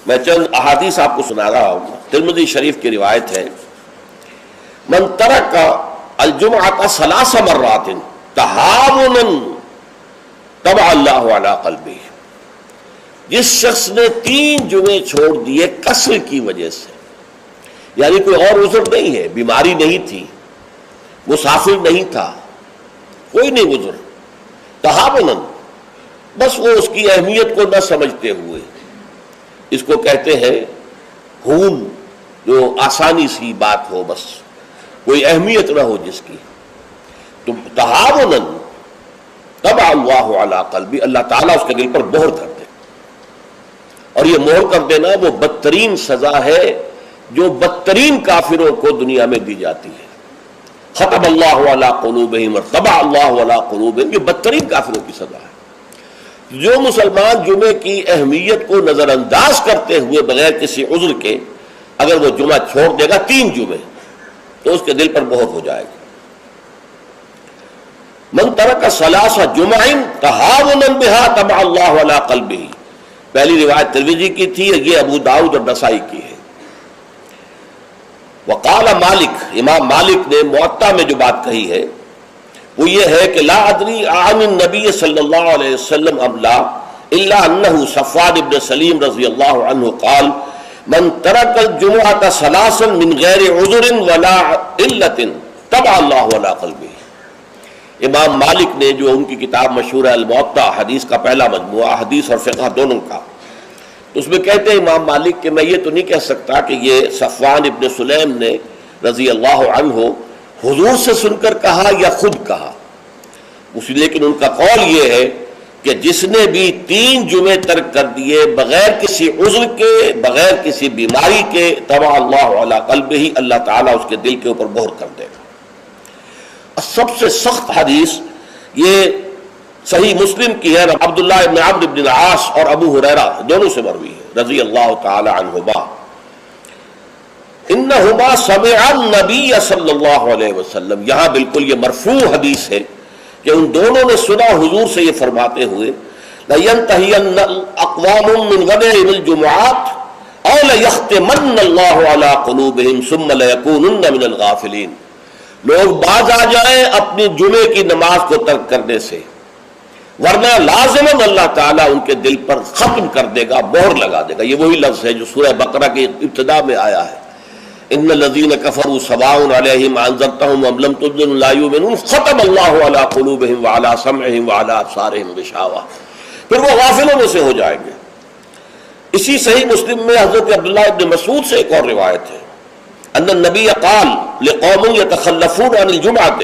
میں چند احادیث آپ کو سنا رہا ہوں. ترمذی شریف کی روایت ہے، من ترک الجمعۃ ثلاث مرات تہاونا طبع اللہ علی قلبہ، جس شخص نے 3 جمعے چھوڑ دیے کسل کی وجہ سے، یعنی کوئی اور عذر نہیں ہے، بیماری نہیں تھی، مسافر نہیں تھا، کوئی نہیں عذر، تہاونا، بس وہ اس کی اہمیت کو نہ سمجھتے ہوئے، اس کو کہتے ہیں ہون، جو آسانی سی بات ہو، بس کوئی اہمیت نہ ہو جس کی، تو تہاونا طبع اللہ علی قلبی، اللہ تعالیٰ اس کے دل پر مہر کر دے. اور یہ مہر کر دینا وہ بدترین سزا ہے جو بدترین کافروں کو دنیا میں دی جاتی ہے. ختم اللہ علی قلوبہم اور طبع اللہ علی قلوبہم، یہ بدترین کافروں کی سزا ہے. جو مسلمان جمعے کی اہمیت کو نظر انداز کرتے ہوئے بغیر کسی عذر کے اگر وہ جمعہ چھوڑ دے گا 3 جمعے، تو اس کے دل پر مہر ہو جائے گا. من ترک ثلاث جمع تہاونا بہا طبع اللہ علی قلبہ، پہلی روایت ترمذی کی تھی، یہ ابو داؤد اور نسائی کی ہے. وقال مالک، امام مالک نے موطا میں جو بات کہی ہے وہ یہ ہے کہ لا ادری عن النبی صلی اللہ علیہ وسلم ام لا الا انہ صفوان بن سلیم رضی اللہ عنہ قال من ترک الجمعۃ ثلاثا من غیر عذر ولا علت طبع اللہ علی قلبہ. امام مالک نے جو ان کی کتاب مشہور ہے الموطا، حدیث کا پہلا مجموعہ، حدیث اور فقہ دونوں کا، اس میں کہتے ہیں امام مالک کہ میں یہ تو نہیں کہہ سکتا کہ یہ صفوان ابن سلیم نے رضی اللہ عنہ حضور سے سن کر کہا یا خود کہا، لیکن ان کا قول یہ ہے کہ جس نے بھی 3 جمعے ترک کر دیے بغیر کسی عذر کے، بغیر کسی بیماری کے، طبع اللہ علی قلبہ، اللہ تعالیٰ اس کے دل کے اوپر مہر کر دے گا. سب سے سخت حدیث یہ صحیح مسلم کی ہے، عبداللہ ابن عمرو بن العاص اور ابو ہریرہ دونوں سے مروی ہے رضی اللہ تعالی عنہما، انہما سمع النبی صلی اللہ علیہ وسلم. یہاں بالکل یہ مرفوع حدیث ہے کہ ان دونوں نے سنا حضور سے یہ فرماتے ہوئے لَيَنْتَهِيَنَّ أَقْوَامٌ مِّنْ غَدَائِمِ الْجُمُعَاتِ أَوْ لَيَخْتِمَنَّ اللَّهُ عَلَىٰ قُلُوبِهِمْ ثُمَّ لَيَكُونُنَّ مِنَ الْغَافِلِينَ. لوگ باز آ جائیں اپنی جمعے کی نماز کو ترک کرنے سے، ورنہ لازماً اللہ تعالیٰ ان کے دل پر ختم کر دے گا، مہر لگا دے گا. یہ وہی لفظ ہے جو سورہ بقرہ کی ابتدا میں آیا ہے، ان الذین کفروا سواء علیہم انذرتہم ام لم تنذرہم لا یؤمنون ختم اللہ علی قلوبہم وعلی سمعہم وعلی ابصارہم غشاوہ. پھر وہ غافلوں میں سے ہو جائیں گے. اسی صحیح مسلم میں حضرت عبداللہ ابن مسعود سے ایک اور روایت ہے، ان النبی قال لقوم یتخلفون عن الجمعۃ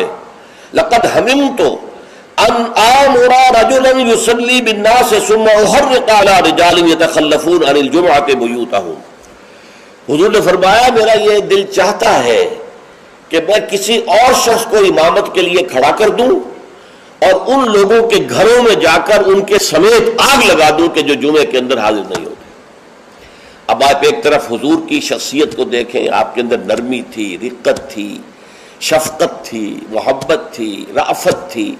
لقد ہممت ان آمر رجلا یصلی بالناس ثم احرق علی رجال یتخلفون عن الجمعۃ بیوتہم. حضور نے فرمایا میرا یہ دل چاہتا ہے کہ میں کسی اور شخص کو امامت کے لیے کھڑا کر دوں اور ان لوگوں کے گھروں میں جا کر ان کے سمیت آگ لگا دوں کہ جو جمعے کے اندر حاضر نہیں ہوتے. اب آپ ایک طرف حضور کی شخصیت کو دیکھیں، آپ کے اندر نرمی تھی، رقت تھی، شفقت تھی، محبت تھی، رأفت تھی،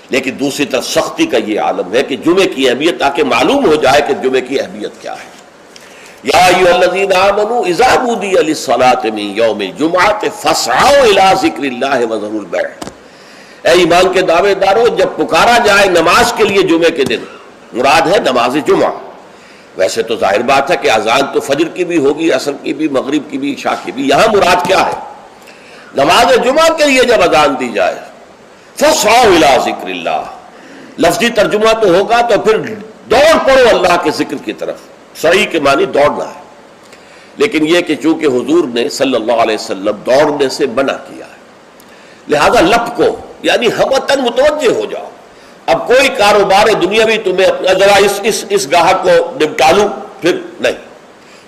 لیکن دوسری طرف سختی کا یہ عالم ہے کہ جمعے کی اہمیت، تاکہ معلوم ہو جائے کہ جمعے کی اہمیت کیا ہے. یا ایھا الذین آمنوا اذا نودی للصلاۃ من یوم الجمعۃ فاسعوا الی ذکر اللہ وذروا البیع. اے ایمان کے دعوے دارو، جب پکارا جائے نماز کے لیے جمعے کے دن، مراد ہے نماز جمعہ. ویسے تو ظاہر بات ہے کہ اذان تو فجر کی بھی ہوگی، عصر کی بھی، مغرب کی بھی، عشاء کی بھی. یہاں مراد کیا ہے؟ نماز جمعہ کے لیے جب اذان دی جائے فاسعوا الی ذکر اللہ، لفظی ترجمہ تو ہوگا تو پھر دوڑ پڑو اللہ کے ذکر کی طرف. صحیح کے معنی دوڑنا ہے، لیکن یہ کہ چونکہ حضور نے صلی اللہ علیہ وسلم دوڑنے سے منع کیا ہے، لہذا لپکو، یعنی ہمتاً متوجہ ہو جاؤ. اب کوئی کاروبار دنیاوی تمہیں ذرا اس گاہک کو نپٹا لوں، پھر نہیں،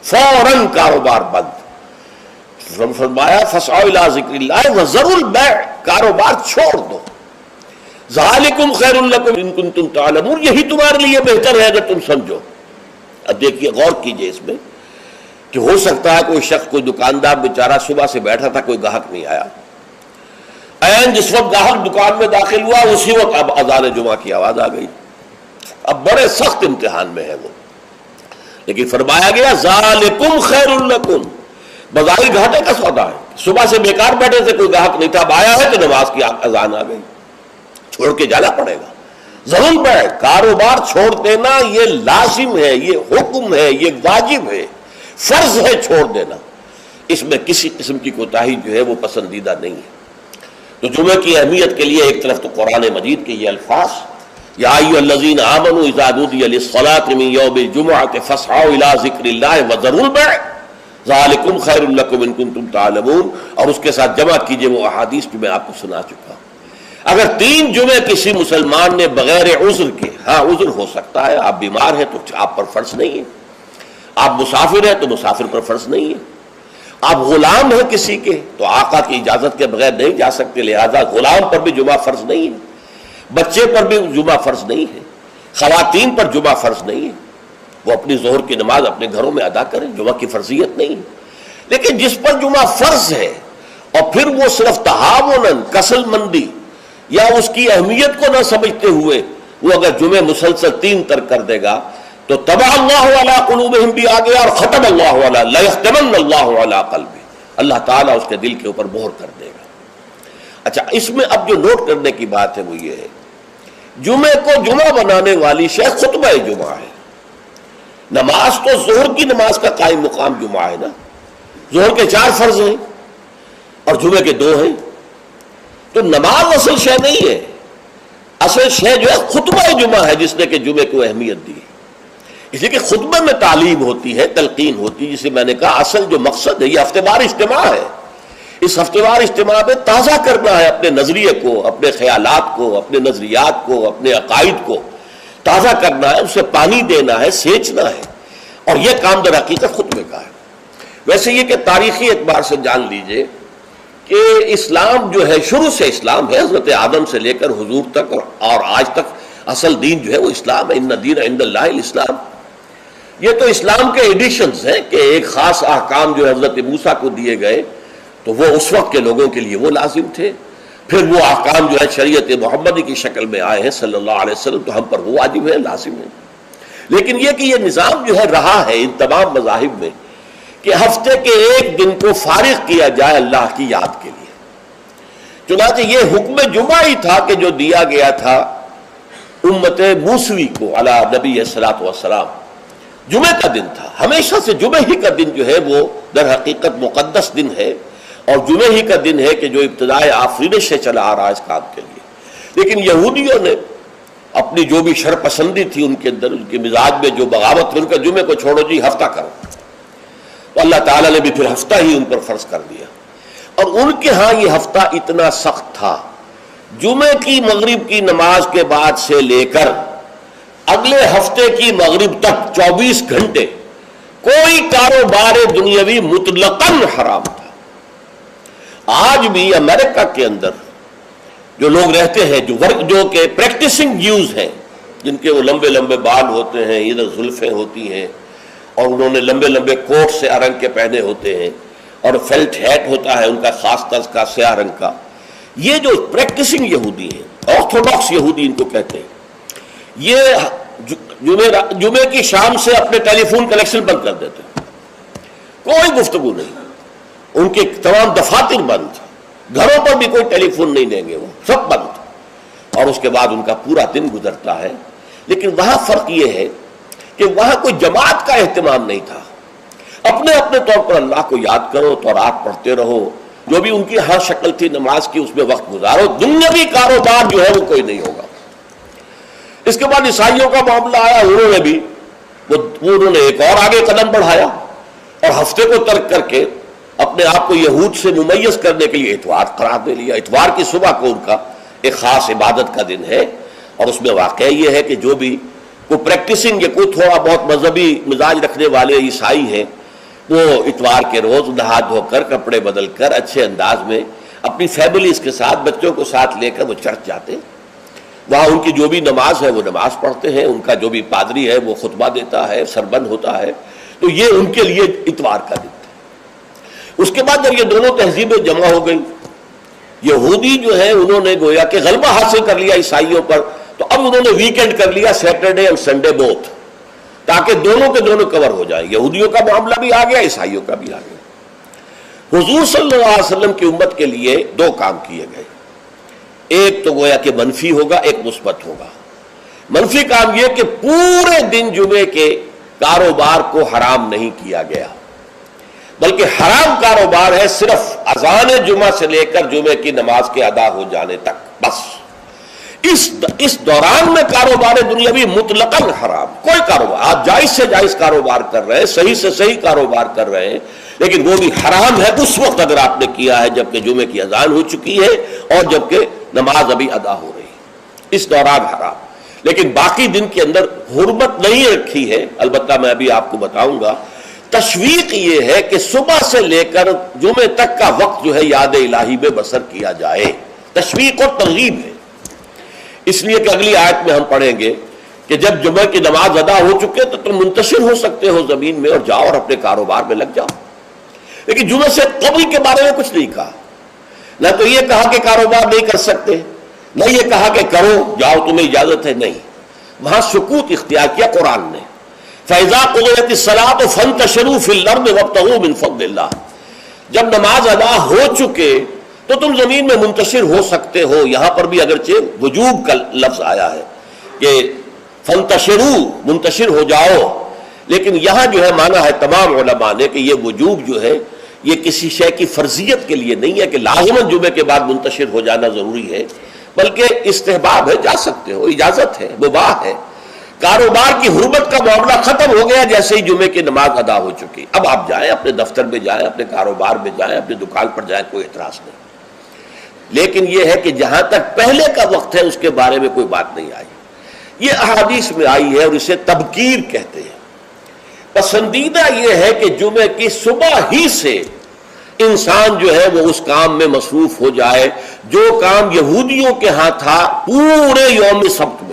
فوراً کاروبار بند. فرمایا فاسعوا الی ذکر اللہ وذروا البیع، کاروبار چھوڑ دو. ذالکم خیر لکم ان کنتم تعلمون، یہی تمہارے لیے بہتر ہے اگر تم سمجھو. اب دیکھیے، غور کیجئے اس میں کہ ہو سکتا ہے کوئی شخص، کوئی دکاندار بیچارہ صبح سے بیٹھا تھا، کوئی گاہک نہیں آیا، عین جس وقت گاہک دکان میں داخل ہوا اسی وقت اب اذان جمعہ کی آواز آ گئی. اب بڑے سخت امتحان میں ہے وہ، لیکن فرمایا گیا ذالکم خیر لکم، بظاہر گھاٹے کا سودا ہے، صبح سے بیکار بیٹھے تھے، کوئی گاہک نہیں تھا، اب آیا ہے تو نماز کی اذان آ گئی، چھوڑ کے جانا پڑے گا، ضرور پڑے۔ کاروبار چھوڑ دینا یہ لازم ہے، یہ حکم ہے، یہ واجب ہے، فرض ہے چھوڑ دینا، اس میں کسی قسم کی کوتاہی جو ہے وہ پسندیدہ نہیں ہے۔ تو جمعہ کی اہمیت کے لیے ایک طرف تو قرآن مجید کے یہ الفاظ، یا ایھا الذین آمنوا اذا نودی للصلاۃ من یوم الجمعۃ فاسعوا الی ذکر اللہ وذروا البیع ذالکم خیر لکم ان کنتم تعلمون، اور اس کے ساتھ جمع کیجئے وہ احادیث جو میں آپ کو سنا چکا ہوں۔ اگر 3 جمعے کسی مسلمان نے بغیر عذر کے، ہاں عذر ہو سکتا ہے، آپ بیمار ہیں تو آپ پر فرض نہیں ہے، آپ مسافر ہیں تو مسافر پر فرض نہیں ہے، آپ غلام ہیں کسی کے تو آقا کی اجازت کے بغیر نہیں جا سکتے، لہذا غلام پر بھی جمعہ فرض نہیں ہے، بچے پر بھی جمعہ فرض نہیں ہے، خواتین پر جمعہ فرض نہیں ہے، وہ اپنی ظہر کی نماز اپنے گھروں میں ادا کریں، جمعہ کی فرضیت نہیں ہے۔ لیکن جس پر جمعہ فرض ہے اور پھر وہ صرف تہاوناً، کسل مندی یا اس کی اہمیت کو نہ سمجھتے ہوئے وہ اگر جمعے مسلسل 3 ترک کر دے گا تو طبع اللہ علی قلوبہم بھی آ گیا، اور ختم اللہ علی لیختمن اللہ علی قلبہ، اللہ تعالیٰ اس کے دل کے اوپر مہر کر دے گا۔ اچھا، اس میں اب جو نوٹ کرنے کی بات ہے وہ یہ ہے، جمعے کو جمعہ بنانے والی شے خطبہ جمعہ ہے۔ نماز تو ظہر کی نماز کا قائم مقام جمعہ ہے نا، ظہر کے 4 فرض ہیں اور جمعے کے 2 ہیں، تو نماز اصل شے نہیں ہے، اصل شے جو ہے خطبہ جمعہ ہے جس نے کہ جمعے کو اہمیت دی، اس لیے کہ خطبے میں تعلیم ہوتی ہے، تلقین ہوتی ہے، جسے میں نے کہا اصل جو مقصد ہے یہ ہفتے وار اجتماع ہے، اس ہفتے وار اجتماع میں تازہ کرنا ہے اپنے نظریے کو، اپنے خیالات کو، اپنے نظریات کو، اپنے عقائد کو تازہ کرنا ہے، اسے پانی دینا ہے، سینچنا ہے، اور یہ کام در حقیقت خطبے کا ہے۔ ویسے یہ کہ تاریخی اعتبار سے جان لیجئے کہ اسلام جو ہے، شروع سے اسلام ہے، حضرت آدم سے لے کر حضور تک اور آج تک اصل دین جو ہے وہ اسلام ہے، ان الدین عند اللہ الاسلام۔ یہ تو اسلام کے ایڈیشنز ہیں کہ ایک خاص احکام جو حضرت موسیٰ کو دیے گئے تو وہ اس وقت کے لوگوں کے لیے وہ لازم تھے، پھر وہ احکام جو ہے شریعت محمدی کی شکل میں آئے ہیں صلی اللہ علیہ وسلم، تو ہم پر وہ واجب ہے، لازم ہے۔ لیکن یہ کہ یہ نظام جو ہے رہا ہے ان تمام مذاہب میں کہ ہفتے کے ایک دن کو فارغ کیا جائے اللہ کی یاد کے لیے، چنانچہ یہ حکم جمعہ ہی تھا کہ جو دیا گیا تھا امت موسوی کو علی نبی صلی والسلام، جمعے کا دن تھا، ہمیشہ سے جمعے ہی کا دن جو ہے وہ در حقیقت مقدس دن ہے، اور جمعے ہی کا دن ہے کہ جو ابتدائے آفرینش سے چلا آ رہا ہے اس کام کے لیے۔ لیکن یہودیوں نے اپنی جو بھی شر پسندی تھی ان کے اندر، ان کے مزاج میں جو بغاوت تھی، ان کا جمعے کو چھوڑو جی ہفتہ کرو، تو اللہ تعالیٰ نے بھی پھر ہفتہ ہی ان پر فرض کر دیا، اور ان کے ہاں یہ ہفتہ اتنا سخت تھا، جمعے کی مغرب کی نماز کے بعد سے لے کر اگلے ہفتے کی مغرب تک 24 گھنٹے کوئی کاروبار دنیاوی مطلقاً حرام تھا۔ آج بھی امریکہ کے اندر جو لوگ رہتے ہیں، جو کہ پریکٹسنگ جیوز ہیں، جن کے وہ لمبے لمبے بال ہوتے ہیں، ادھر زلفیں ہوتی ہیں، اور انہوں نے لمبے لمبے کوٹ سے رنگ کے پہنے ہوتے ہیں، اور فیلٹ ہیٹ ہوتا ہے ان کا خاص طرز کا سیاہ رنگ کا، یہ جو پریکٹسنگ یہودی ہیں، آرتھوڈاکس یہودی ان کو کہتے ہیں، یہ جمعے کی شام سے اپنے ٹیلی فون کنیکشن بند کر دیتے ہیں، کوئی گفتگو نہیں، ان کے تمام دفاتر بند، گھروں پر بھی کوئی ٹیلی فون نہیں دیں گے، وہ سب بند، اور اس کے بعد ان کا پورا دن گزرتا ہے۔ لیکن وہاں فرق یہ ہے کہ وہاں کوئی جماعت کا اہتمام نہیں تھا، اپنے اپنے طور پر اللہ کو یاد کرو، تورات پڑھتے رہو، جو بھی ان کی ہر شکل تھی نماز کی اس میں وقت گزارو، دنیاوی کاروبار جو ہے وہ کوئی نہیں ہوگا۔ اس کے بعد عیسائیوں کا معاملہ آیا، انہوں نے بھی انہوں نے ایک اور آگے قدم بڑھایا، اور ہفتے کو ترک کر کے اپنے آپ کو یہود سے ممیز کرنے کے لیے اتوار قرار دے لیا۔ اتوار کی صبح کو ان کا ایک خاص عبادت کا دن ہے، اور اس میں واقعہ یہ ہے کہ جو بھی کوئی پریکٹسنگ یا کوئی تھوڑا بہت مذہبی مزاج رکھنے والے عیسائی ہیں، وہ اتوار کے روز نہا دھو کر، کپڑے بدل کر، اچھے انداز میں اپنی فیملیز کے ساتھ، بچوں کو ساتھ لے کر وہ چرچ جاتے ہیں، وہاں ان کی جو بھی نماز ہے وہ نماز پڑھتے ہیں، ان کا جو بھی پادری ہے وہ خطبہ دیتا ہے، سربند ہوتا ہے، تو یہ ان کے لیے اتوار کا دن تھا۔ اس کے بعد جب یہ دونوں تہذیبیں جمع ہو گئی، یہودی جو ہے انہوں نے گویا کہ غلبہ حاصل کر لیا عیسائیوں پر، تو اب انہوں نے ویکینڈ کر لیا، سیٹرڈے اور سنڈے بوتھ، تاکہ دونوں کے دونوں کور ہو جائیں. یہودیوں کا معاملہ بھی آ گیا, عیسائیوں کا بھی آ گیا. حضور صلی اللہ علیہ وسلم کی امت کے لیے دو کام کیے گئے. ایک تو گویا کہ منفی ہوگا, ایک مثبت ہوگا. منفی کام یہ کہ پورے دن جمعے کے کاروبار کو حرام نہیں کیا گیا, بلکہ حرام کاروبار ہے صرف اذان جمعہ سے لے کر جمعے کی نماز کے ادا ہو جانے تک بس. اس دوران میں کاروبار دنیاوی مطلقاً حرام. کوئی کاروبار آپ جائز سے جائز کاروبار کر رہے ہیں, صحیح سے صحیح کاروبار کر رہے ہیں, لیکن وہ بھی حرام ہے اس وقت اگر آپ نے کیا ہے جبکہ جمعے کی اذان ہو چکی ہے اور جبکہ نماز ابھی ادا ہو رہی ہے, اس دوران حرام. لیکن باقی دن کے اندر حرمت نہیں رکھی ہے. البتہ میں ابھی آپ کو بتاؤں گا. تشویق یہ ہے کہ صبح سے لے کر جمعے تک کا وقت جو ہے یاد الہی میں بسر کیا جائے. تشویق اور ترغیب ہے, اس لیے کہ اگلی آیت میں ہم پڑھیں گے کہ جب جمعہ کی نماز ادا ہو چکے تو تم منتشر ہو سکتے ہو زمین میں اور جاؤ اور اپنے کاروبار میں لگ جاؤ. لیکن جمعہ سے قبل کے بارے میں کچھ نہیں کہا. نہ تو یہ کہا کہ کاروبار نہیں کر سکتے, نہ یہ کہا کہ کرو جاؤ تمہیں اجازت ہے, نہیں. وہاں سکوت اختیار کیا قرآن نے. فَإِذَا قُضِيَتِ الصَّلَاةُ فَانتَشِرُوا فِي الْأَرْضِ وَابْتَغُوا مِن فَضْلِ اللَّهِ. جب نماز ادا ہو چکے تو تم زمین میں منتشر ہو سکتے ہو. یہاں پر بھی اگرچہ وجوب کا لفظ آیا ہے کہ فَانتَشِرُوا منتشر ہو جاؤ, لیکن یہاں جو ہے مانا ہے تمام علماء نے کہ یہ وجوب جو ہے یہ کسی شے کی فرضیت کے لیے نہیں ہے کہ لازماً جمعے کے بعد منتشر ہو جانا ضروری ہے, بلکہ استحباب ہے, جا سکتے ہو, اجازت ہے, مباح ہے. کاروبار کی حرمت کا معاملہ ختم ہو گیا جیسے ہی جمعے کی نماز ادا ہو چکی. اب آپ جائیں, اپنے دفتر میں جائیں, اپنے کاروبار میں جائیں, اپنی دکان پر جائیں, کوئی اعتراض نہیں. لیکن یہ ہے کہ جہاں تک پہلے کا وقت ہے اس کے بارے میں کوئی بات نہیں آئی. یہ احادیث میں آئی ہے اور اسے تبکیر کہتے ہیں. پسندیدہ یہ ہے کہ جمعے کی صبح ہی سے انسان جو ہے وہ اس کام میں مصروف ہو جائے جو کام یہودیوں کے ہاں تھا پورے یوم سبت